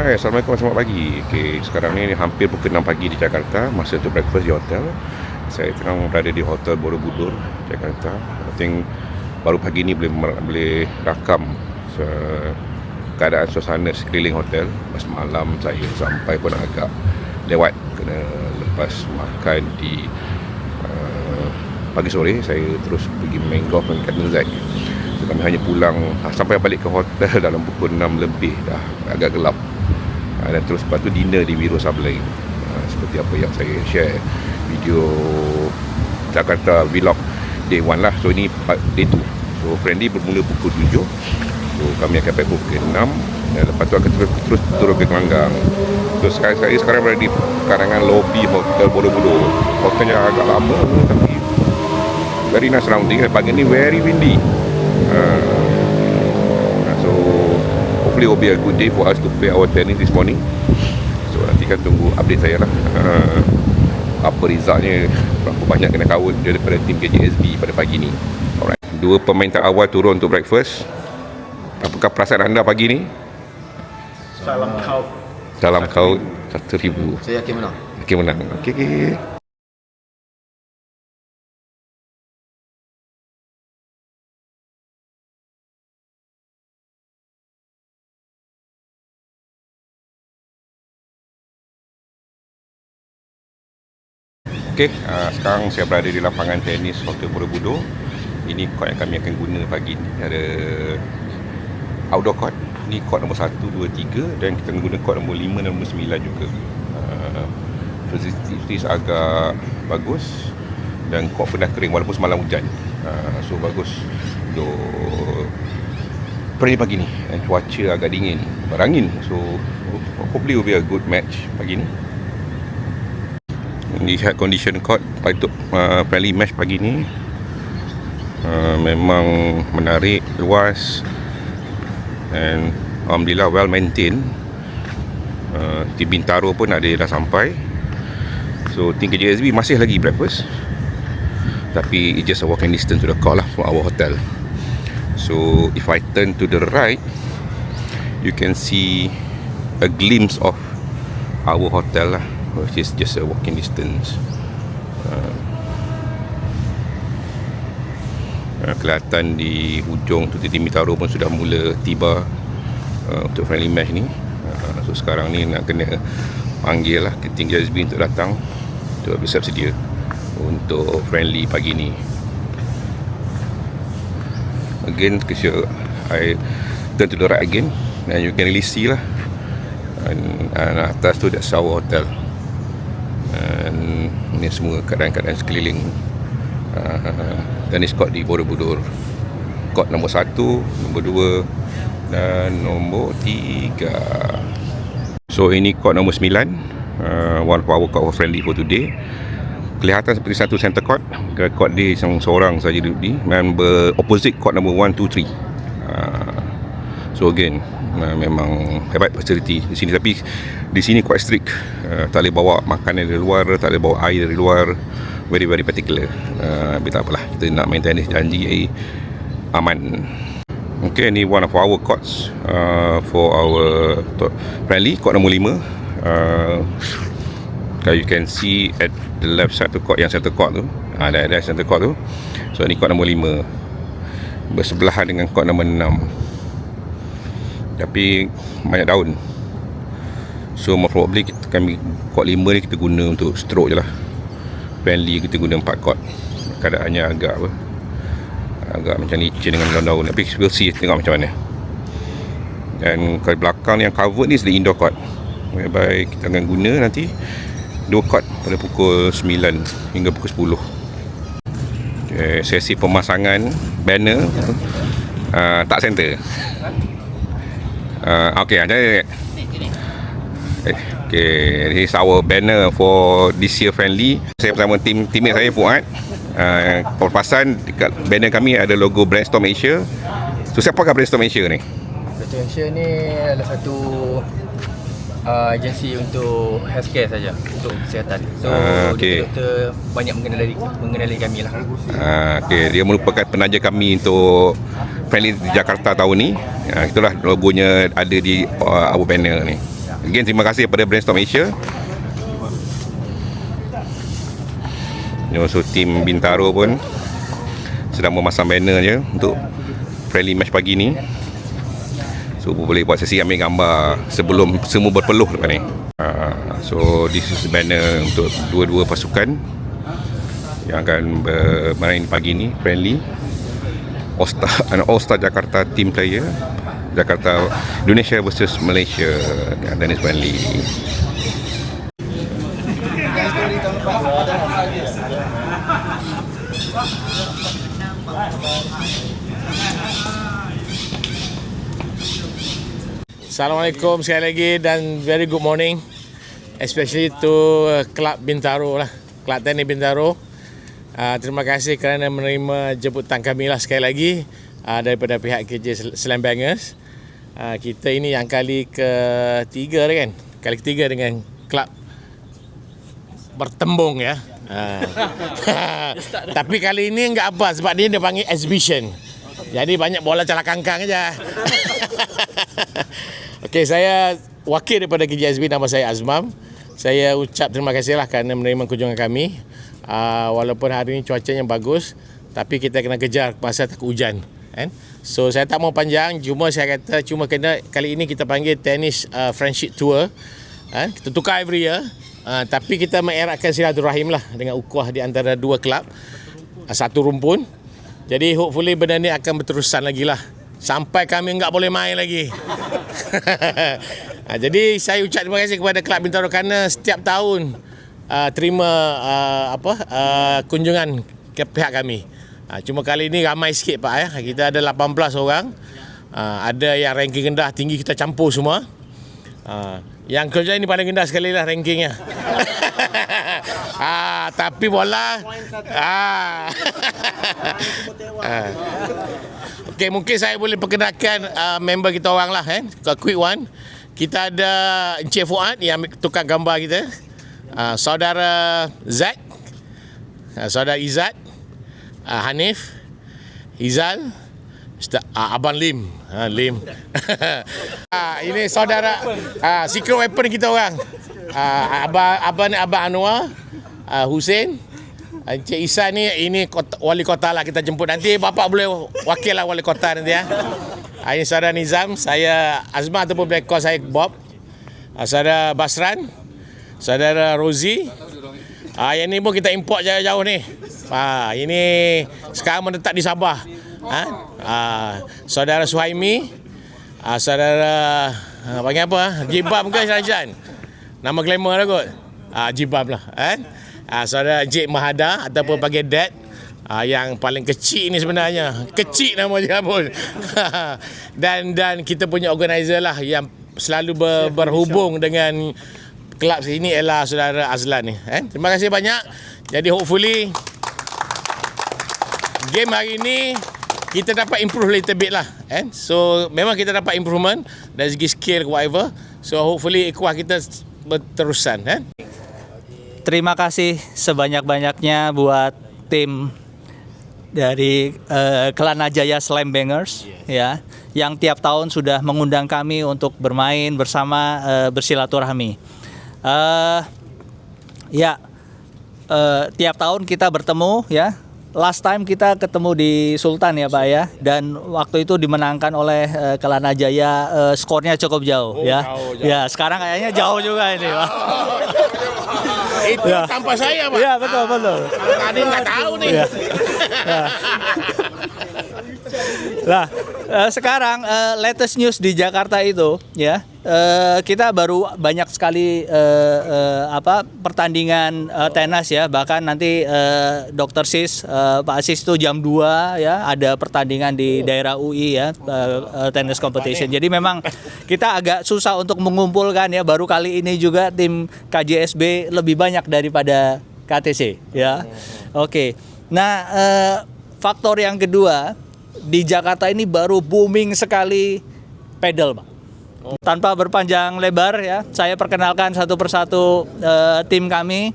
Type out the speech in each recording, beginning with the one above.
Hai, Assalamualaikum, selamat pagi. Okay, sekarang ni hampir pukul 6 pagi di Jakarta. Masa untuk breakfast di hotel. Saya tengah berada di Hotel Borobudur, Jakarta. I think baru pagi ni boleh rakam keadaan suasana sekeliling hotel. Pas malam saya sampai pun agak lewat kena lepas makan di pagi sore. Saya terus pergi main golf dengan Captain Zack. So, kami hanya pulang sampai balik ke hotel dalam pukul 6 lebih dah, agak gelap. Dan terus lepas tu dinner di Wiro Sableng. Seperti apa yang saya share video Jakarta vlog day 1 lah. So ini day 2. So friendly bermula pukul 7. So kami akan balik pukul 6. Dan lepas tu akan terus turun ke Kelanggang. So saya sekarang berada di karangan lobby Hotel Borobudur. Hotelnya agak lama tapi very nice surrounding. Pagi ni very windy. So hopefully it will be a good day for us to play our tennis this morning. So nanti kan tunggu update saya lah. Apa resultnya, berapa banyak kena kawal daripada tim KJSB pada pagi ni. Alright. 2 pemain terawal turun untuk breakfast. Apakah perasaan anda pagi ni? Salam kau 1,000. Saya yakin menang. Yakin menang. Okey. Okey, sekarang saya berada di lapangan tenis Hotel Borobudur. Ini court yang kami akan guna pagi ni. Ada outdoor court. Ini court nombor 1, 2, 3 dan kita guna court nombor 5 dan nombor 9 juga. Facilities agak bagus dan court pun dah kering walaupun semalam hujan. So bagus untuk pagi ni. Dan cuaca agak dingin, berangin. So hopefully will be a good match pagi ni. Lihat condition court untuk friendly match pagi ni. Memang menarik, luas dan alhamdulillah well maintained. Tim Bintaro pun ada dah sampai. So tim KJSB masih lagi breakfast, tapi it's just a walking distance to the court lah from our hotel. So if I turn to the right, you can see a glimpse of our hotel lah, which is just a walking distance. Kelihatan di hujung tu tim Bintaro pun sudah mula tiba untuk friendly match ni. So sekarang ni nak kena panggil lah ke tim JSB untuk datang untuk bersiap sedia untuk friendly pagi ni. Again, I turn to the right again and you can really see lah, and atas tu that's our hotel. Dan ini semua keadaan-keadaan sekeliling tenis court di Borobudur. Court nombor 1, nombor 2 dan nombor 3. So ini court nombor 9, one of our court friendly for today. Kelihatan seperti satu center court. Court dia seorang saja duduk di, member opposite court nombor 1, 2, 3. So again, memang hebat facility di sini, tapi di sini quite strict. Tak boleh bawa makanan dari luar, tak boleh bawa air dari luar. Very particular. Tapi tak apalah, kita nak main tenis janji aman. Okay, ni one of our courts for our friendly, court nombor 5. You can see at the left side tu court, yang center court tu. Ada center court tu. So ni court nombor 5 bersebelahan dengan court nombor 6. Tapi banyak daun. So most probably kami court 5 ni kita guna untuk stroke je lah. Friendly kita guna 4 court. Keadaannya agak macam licin dengan daun-daun. Tapi we'll see, tengok macam mana. Dan ke belakang yang covered ni is the indoor court, whereby kita akan guna nanti 2 court pada pukul 9 hingga pukul 10. Okay, sesi pemasangan banner tak center. Okay, this is our banner for this year friendly. Saya bersama teammate saya Fuad. Perpasan dekat banner kami ada logo Brainstorm Asia. So siapakah Brainstorm Asia ni? Brainstorm Asia ni adalah satu agensi untuk healthcare saja, untuk kesihatan. So doktor banyak mengenali kami lah. Dia merupakan penaja kami untuk friendly di Jakarta tahun ni. Itulah logonya ada di our banner ni. Again, terima kasih kepada Brainstorm Asia. So tim Bintaro pun sedang memasang banner je untuk friendly match pagi ni. So boleh buat sesi ambil gambar sebelum semua berpeluh lepas ni. So this is banner untuk dua-dua pasukan yang akan bermain pagi ni, friendly. All-Star Jakarta team player, Jakarta Indonesia versus Malaysia, dan is friendly. Assalamualaikum sekali lagi dan very good morning, especially to Kelab Bintaro lah, Kelab Tenis Bintaro. Terima kasih kerana menerima jemputan kami lah sekali lagi daripada pihak KJ Slam Bangers. Kita ini yang kali ketiga kan, kali ketiga dengan kelab bertembung ya. Tapi kali ini enggak apa, sebab dia panggil exhibition. Jadi banyak bola calak kangkang aja. Okey, saya wakil daripada KJSB, nama saya Azmam. Saya ucap terima kasihlah kerana menerima kunjungan kami. Walaupun hari ini cuacanya bagus, tapi kita kena kejar masa takut hujan. Kan? So saya tak mau panjang, cuma saya kata kena kali ini kita panggil Tennis Friendship Tour. Kita tukar every year. Tapi kita mengeratkan silaturahim lah dengan ukhuwah di antara dua kelab, satu rumpun. Jadi hopefully benda ni akan berterusan lagi lah sampai kami enggak boleh main lagi. Jadi saya ucap terima kasih kepada Kelab Bintaro kerana setiap tahun terima kunjungan ke pihak kami. Cuma kali ini ramai sikit Pak ya. Kita ada 18 orang. Ada yang ranking rendah, tinggi, kita campur semua. Yang kerja ini paling rendah sekali lah rankingnya. Tapi bola Okey, mungkin saya boleh perkenalkan member kita orang lah quick one. Kita ada Encik Fuad yang tukar gambar kita, saudara Zat, saudara Izzat, Hanif, Izal, Abang Lim. Lim. Ini saudara secret weapon kita orang. Abang Anwar, Hussein, Encik Isan ni, ini wali kota lah, kita jemput nanti. Bapak boleh wakil lah wali kota nanti ya. Ini saudara Nizam, saya Azmah ataupun black call saya Bob. Saudara Basran, saudara Rozi. Yang ni pun kita import jauh-jauh ni. Ini sekarang menetap di Sabah. Saudara Suhaimi, saudara panggil apa? Jibam ke Syarajan? Nama glamour lah kot. Jibam lah. Saudara Encik Mahada ataupun panggil Dad, yang paling kecil ni sebenarnya. Kecil nama dia pun. dan kita punya organizer lah yang selalu berhubung dengan kelab sini ialah saudara Azlan ni. Terima kasih banyak. Jadi hopefully game hari ni kita dapat improve little bit lah. So memang kita dapat improvement dari segi skill whatever. So hopefully kuah kita berterusan. Terima kasih sebanyak-banyaknya buat tim dari Kelana Jaya Slam Bangers ya, yang tiap tahun sudah mengundang kami untuk bermain bersama, bersilaturahmi. Tiap tahun kita bertemu ya. Last time kita ketemu di Sultan ya Pak ya, dan waktu itu dimenangkan oleh Kelana Jaya, skornya cukup jauh ya. Jauh. Ya, sekarang kayaknya jauh juga ini Pak. Itu ya. Tanpa saya Pak. Iya betul. Tadi nggak tahu nih. Ya. Nah, sekarang latest news di Jakarta itu ya, kita baru banyak sekali pertandingan tenis ya. Bahkan nanti Dr. Sis, Pak Sis itu jam 2 ya, ada pertandingan di daerah UI ya, tenis competition. Jadi memang kita agak susah untuk mengumpulkan ya. Baru kali ini juga tim KJSB lebih banyak daripada KTC ya. Oke. Nah, faktor yang kedua, di Jakarta ini baru booming sekali pedal, Pak. Tanpa berpanjang lebar ya, saya perkenalkan satu persatu tim kami.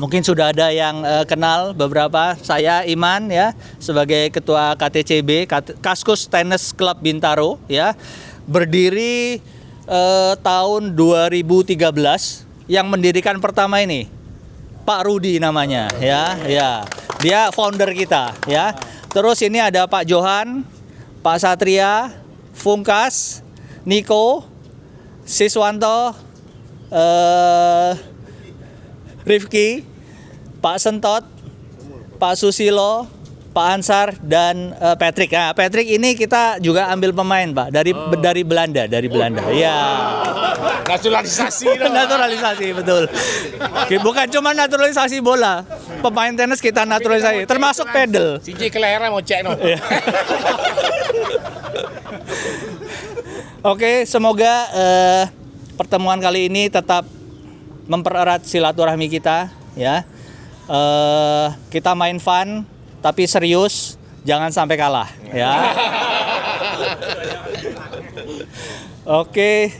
Mungkin sudah ada yang kenal beberapa. Saya Iman ya, sebagai ketua KTCB, Kaskus Tennis Club Bintaro ya. Berdiri tahun 2013 yang mendirikan pertama ini Pak Rudi namanya ya. Dia founder kita ya. Terus ini ada Pak Johan, Pak Satria, Fungkas, Niko, Siswanto, Rifki, Pak Sentot, Pak Susilo, Pak Ansar dan Patrick. Nah, Patrick ini kita juga ambil pemain, Pak, dari Belanda, Iya. Naturalisasi dong. Naturalisasi, betul. Oke, bukan cuma naturalisasi bola. Pemain tenis kita naturalisasi, termasuk pedal. CJ kelahiran mau cek no. Oke, semoga pertemuan kali ini tetap mempererat silaturahmi kita ya. Kita main fun tapi serius, jangan sampai kalah ya. Oke,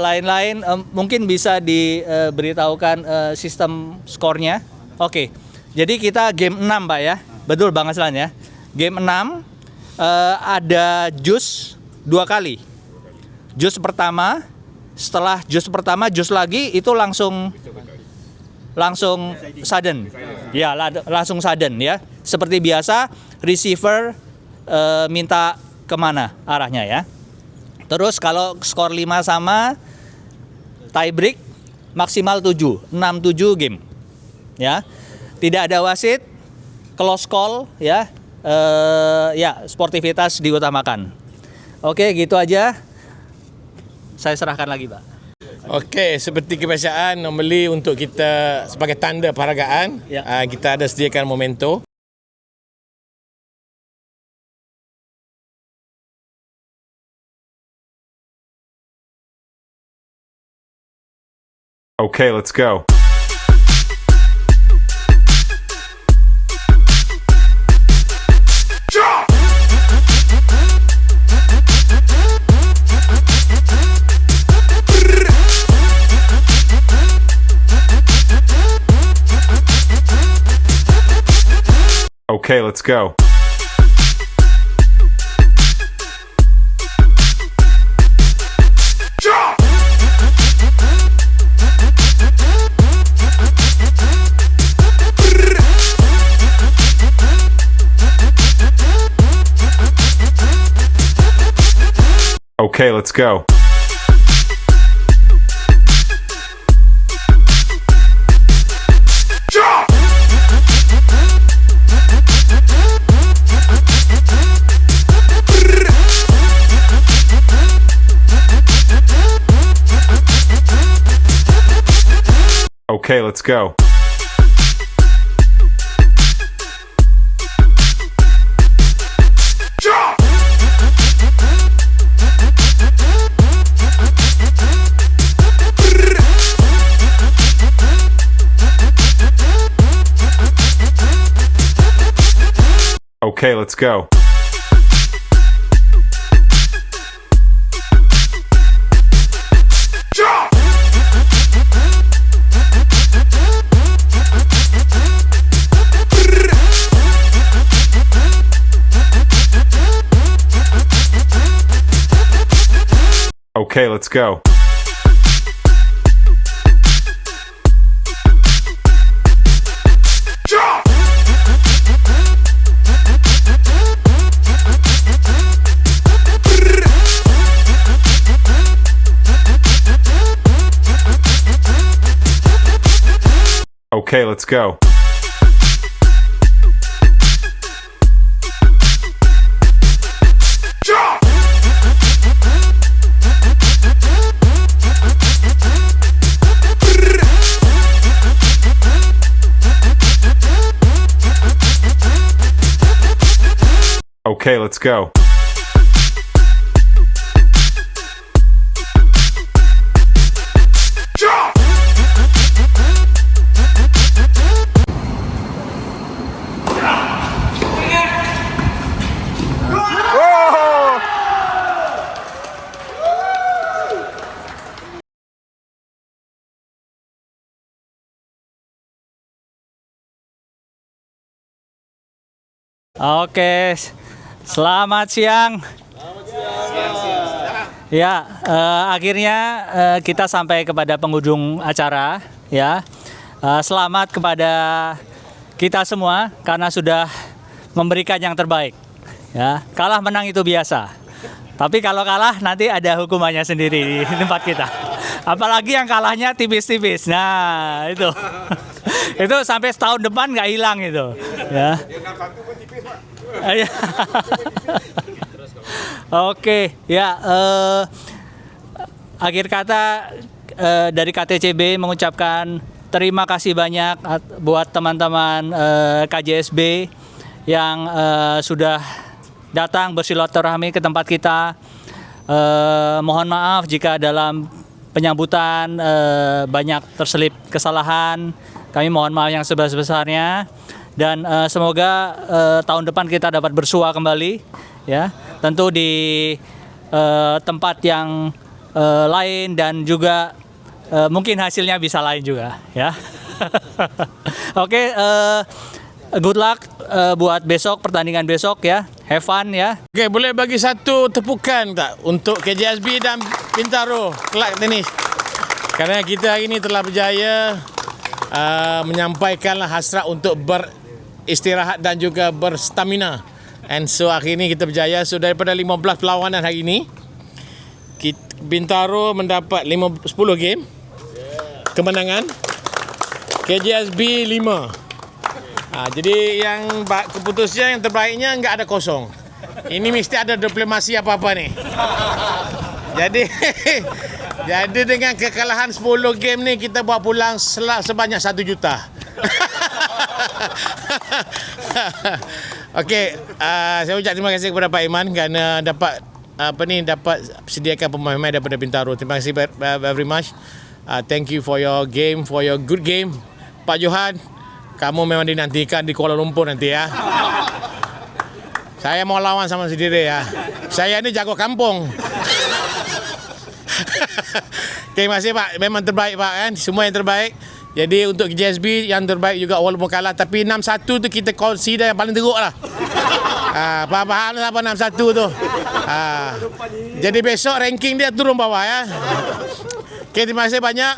lain-lain mungkin bisa diberitahukan sistem skornya. Oke, jadi kita game 6 Pak ya. Betul Bang Aslan ya. Game 6 ada jus 2 kali. Jus pertama, setelah jus pertama, jus lagi itu langsung sudden. Ya, langsung sudden ya. Seperti biasa, receiver minta kemana arahnya ya. Terus kalau skor 5 sama, tie break maksimal 7, 6-7 game. Ya. Tidak ada wasit, close call ya. Ya, sportivitas diutamakan. Oke, gitu aja. Saya serahkan lagi, Pak. Okey, seperti kebiasaan normally untuk kita sebagai tanda penghargaan, Ya. Kita ada sediakan memento. Okay, let's go. Okay, let's go. Okay, let's go. Okay, let's go. Okay, let's go. Okay, let's go. Okay, let's go. Okay, let's go. Oke, selamat siang. Ya, akhirnya kita sampai kepada penghujung acara ya. Selamat kepada kita semua karena sudah memberikan yang terbaik. Ya, kalah menang itu biasa. Tapi kalau kalah nanti ada hukumannya sendiri di tempat kita. Apalagi yang kalahnya tipis-tipis. Nah, itu. Itu sampai setahun depan nggak hilang itu. Ya. Oke, ya. Akhir kata dari KTCB mengucapkan terima kasih banyak buat teman-teman KJSB yang sudah datang bersilaturahmi ke tempat kita. Mohon maaf jika dalam penyambutan banyak terselip kesalahan. Kami mohon maaf yang sebesar-besarnya dan semoga tahun depan kita dapat bersua kembali ya. Tentu di tempat yang lain dan juga mungkin hasilnya bisa lain juga ya. Oke, good luck buat besok, pertandingan besok ya. Have fun ya. Okey, boleh bagi satu tepukan tak untuk KJSB dan Bintaro kelab tenis. Kerana kita hari ini telah berjaya menyampaikanlah hasrat untuk beristirahat dan juga berstamina. And so hari ini kita berjaya. So daripada 15 perlawanan hari ini, Bintaro mendapat 10 game kemenangan, KJSB 5. Jadi yang keputusan yang terbaiknya enggak ada kosong. Ini mesti ada diplomasi apa-apa nih. Jadi dengan kekalahan 10 game ni kita buat pulang sebanyak 1 juta. Okey, saya ucap terima kasih kepada Pak Iman kerana dapat sediakan pemain-pemain daripada Bintaro. Terima kasih very much. Thank you for your game, for your good game. Pak Johan, kamu memang dinantikan di Kuala Lumpur nanti ya. Saya mau lawan sama sendiri ya. Saya ini jago kampung. Terima kasih Pak, memang terbaik Pak kan. Semua yang terbaik. Jadi untuk KJSB yang terbaik juga walaupun kalah. Tapi 6-1 tu kita consider yang paling teruk lah. Faham apa 6-1 tu. Jadi besok ranking dia turun bawah ya. Okay, terima kasih banyak.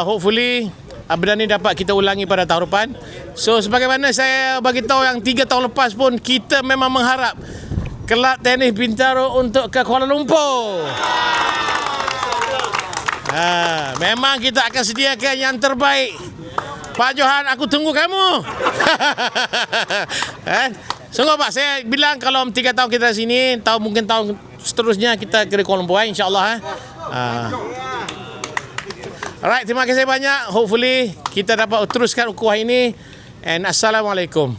Hopefully benda ni dapat kita ulangi pada tahun depan. So sebagaimana saya bagi tahu yang 3 tahun lepas pun kita memang mengharap kelab tenis Bintaro untuk ke Kuala Lumpur. Memang kita akan sediakan yang terbaik. Pak Johan, aku tunggu kamu. Sungguh Pak, saya bilang kalau 3 tahun kita sini, mungkin tahun seterusnya kita ke Kuala Lumpur insya-Allah. Alright, terima kasih banyak. Hopefully kita dapat teruskan ukhuwah ini. And Assalamualaikum.